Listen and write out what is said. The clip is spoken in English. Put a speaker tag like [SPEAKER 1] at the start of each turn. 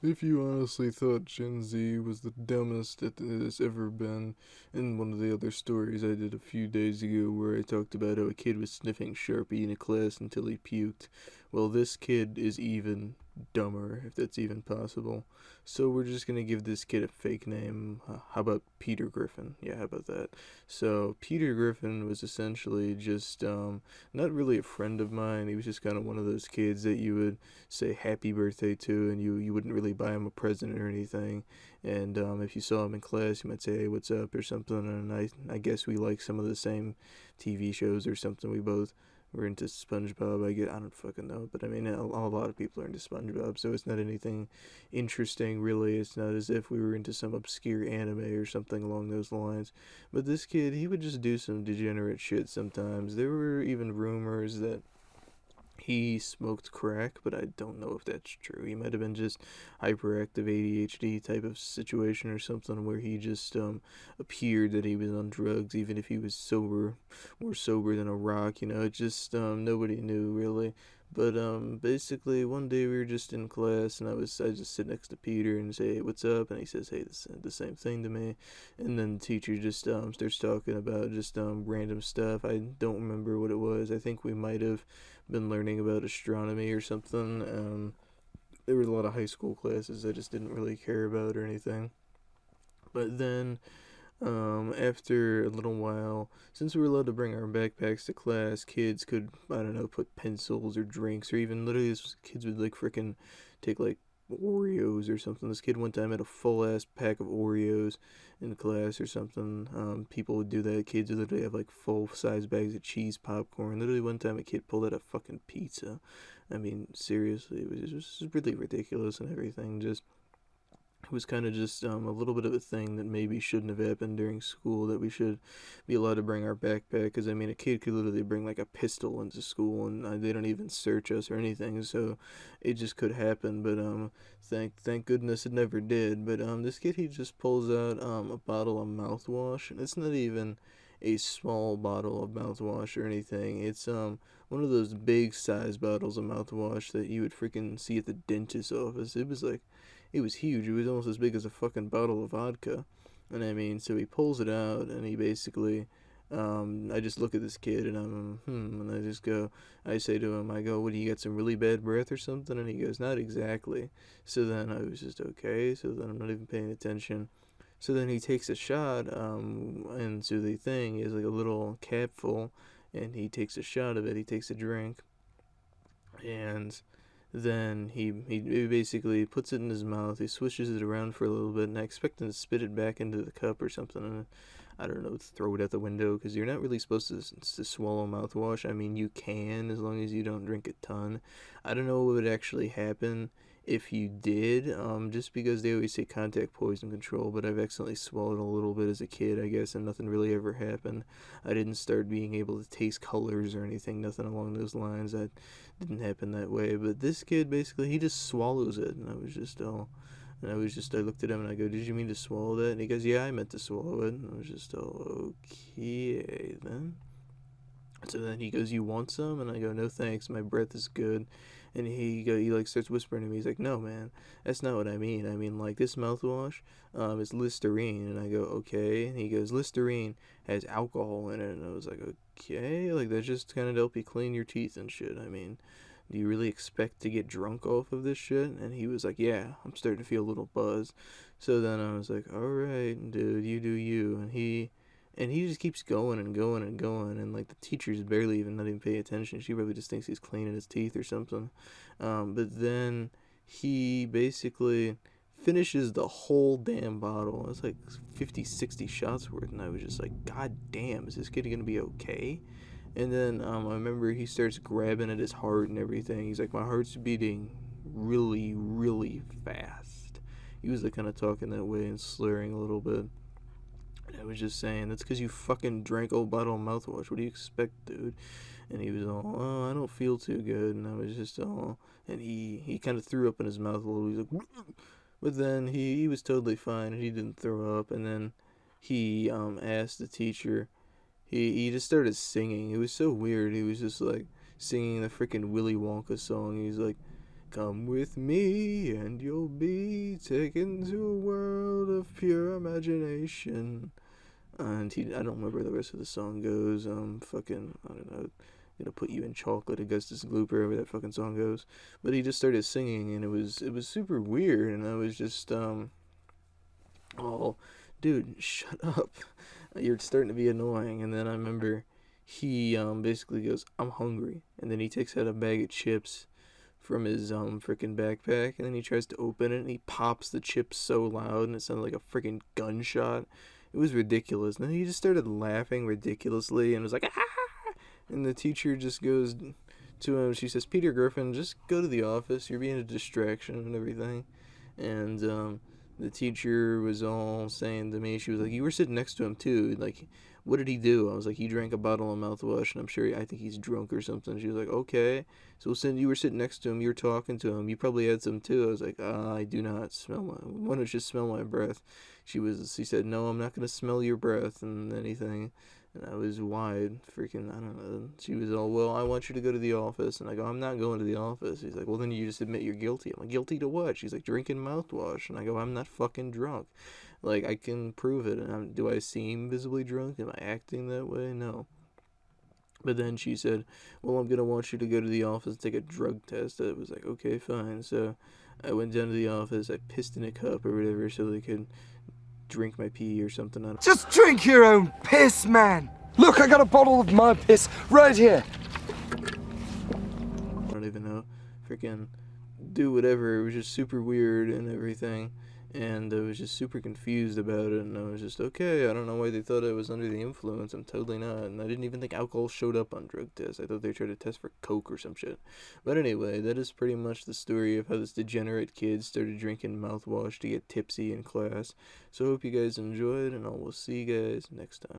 [SPEAKER 1] If you honestly thought Gen Z was the dumbest it has ever been, in one of the other stories I did a few days ago where I talked about how a kid was sniffing Sharpie in a class until he puked, well, this kid is even dumber, if that's even possible. So we're just gonna give this kid a fake name. How about Peter Griffin? Yeah, how about that? So Peter Griffin was essentially just not really a friend of mine. He was just kind of one of those kids that you would say happy birthday to, and you wouldn't really buy him a present or anything. And if you saw him in class, you might say, "Hey, what's up?" or something. And I guess we like some of the same TV shows or something. We both were into SpongeBob. I don't fucking know, but I mean, a lot of people are into SpongeBob, so it's not anything interesting really. It's not as if we were into some obscure anime or something along those lines. But this kid, he would just do some degenerate shit sometimes. There were even rumors that he smoked crack, but I don't know if that's true. He might have been just hyperactive ADHD type of situation or something where he just appeared that he was on drugs, even if he was sober, more sober than a rock. You know, it just nobody knew really. But basically, one day we were just in class, and I just sit next to Peter and say, "Hey, what's up?" And he says, "Hey, the same thing to me." And then the teacher just starts talking about just random stuff. I don't remember what it was. I think we might have been learning about astronomy or something. There was a lot of high school classes I just didn't really care about or anything. But then, after a little while, since we were allowed to bring our backpacks to class, kids could, I don't know, put pencils or drinks, or even literally kids would like freaking take like Oreos or something. This kid one time had a full ass pack of Oreos in class or something. People would do that. Kids would literally have like full size bags of cheese popcorn. Literally one time a kid pulled out a fucking pizza. I mean, seriously, it was really ridiculous and everything. Just it was kind of just a little bit of a thing that maybe shouldn't have happened during school. That we should be allowed to bring our backpack, because I mean, a kid could literally bring like a pistol into school, and they don't even search us or anything. So it just could happen. But thank goodness it never did. But this kid, he just pulls out a bottle of mouthwash, and it's not even a small bottle of mouthwash or anything. It's one of those big size bottles of mouthwash that you would freaking see at the dentist's office. It was huge. It was almost as big as a fucking bottle of vodka. And I mean, so he pulls it out, and he basically, I just look at this kid, and and I say to him, I go, "What, do you got some really bad breath or something?" And he goes, "Not exactly." So then I was just, okay, so then I'm not even paying attention. So then he takes a shot, into the thing. He has like a little cap full, and he takes a shot of it. He takes a drink, and then he basically puts it in his mouth. He swishes it around for a little bit, and I expect him to spit it back into the cup or something. And I don't know, throw it out the window, because you're not really supposed to swallow mouthwash. I mean, you can, as long as you don't drink a ton. I don't know what would actually happen if you did, just because they always say contact poison control, but I've accidentally swallowed a little bit as a kid, I guess, and nothing really ever happened. I didn't start being able to taste colors or anything, nothing along those lines. That didn't happen that way. But this kid, basically, he just swallows it, and I looked at him and I go, "Did you mean to swallow that?" And he goes, "Yeah, I meant to swallow it." And I was just all, okay, then. So then he goes, "You want some?" And I go, "No thanks, my breath is good." And he like starts whispering to me. He's like, "No, man, that's not what I mean. I mean, like, this mouthwash, is Listerine." And I go, "Okay." And he goes, "Listerine has alcohol in it." And I was like, "Okay, like, that's just kind of help you clean your teeth and shit. I mean, do you really expect to get drunk off of this shit?" And he was like, "Yeah, I'm starting to feel a little buzz." So then I was like, "All right, dude, you do you." And he just keeps going and going and going, and like the teacher's barely even not even paying attention. She probably just thinks he's cleaning his teeth or something. But then he basically finishes the whole damn bottle. It's like 50, 60 shots worth, and I was just like, "God damn, is this kid gonna be okay?" And then I remember he starts grabbing at his heart and everything. He's like, "My heart's beating really, really fast." He was like kind of talking that way and slurring a little bit. And I was just saying, "That's because you fucking drank old bottle of mouthwash. What do you expect, dude?" And he was all, "Oh, I don't feel too good." And I was just all, and he kind of threw up in his mouth a little. He's like, but then he was totally fine, and he didn't throw up. And then he asked the teacher. He just started singing. It was so weird. He was just like singing the freaking Willy Wonka song. He's like, "Come with me and you'll be be taken to a world of pure imagination. And I don't remember the rest of the song goes. Fucking, I don't know, gonna put you in chocolate, Augustus Gloop, or whatever that fucking song goes. But he just started singing, and it was super weird, and I was just, oh, dude, shut up. You're starting to be annoying. And then I remember he, basically goes, I'm hungry. And then he takes out a bag of chips from his freaking backpack, and then he tries to open it, and he pops the chips so loud, and it sounded like a freaking gunshot. It was ridiculous. And then he just started laughing ridiculously, and was like, ah! And the teacher just goes to him. She says, Peter Griffin, just go to the office. You're being a distraction and everything. And the teacher was all saying to me, she was like, you were sitting next to him too. Like, what did he do? I was like, he drank a bottle of mouthwash, and I'm sure, I think he's drunk or something. She was like, okay. So since you were sitting next to him, you were talking to him, you probably had some too. I was like, I do not smell why don't you smell my breath? She said, no, I'm not going to smell your breath and anything. And I was wide, freaking, I don't know. She was all, well, I want you to go to the office. And I go, I'm not going to the office. She's like, well, then you just admit you're guilty. I'm like, guilty to what? She's like, drinking mouthwash. And I go, I'm not fucking drunk. Like, I can prove it. And do I seem visibly drunk? Am I acting that way? No. But then she said, well, I'm going to want you to go to the office and take a drug test. I was like, okay, fine. So I went down to the office. I pissed in a cup or whatever so they could drink my pee or something.
[SPEAKER 2] Just drink your own piss, man. Look, I got a bottle of my piss right here.
[SPEAKER 1] I don't even know. Freaking do whatever. It was just super weird and everything. And I was just super confused about it. And I was just, okay, I don't know why they thought I was under the influence. I'm totally not. And I didn't even think alcohol showed up on drug tests. I thought they tried to test for coke or some shit. But anyway, that is pretty much the story of how this degenerate kid started drinking mouthwash to get tipsy in class. So I hope you guys enjoyed, and I will see you guys next time.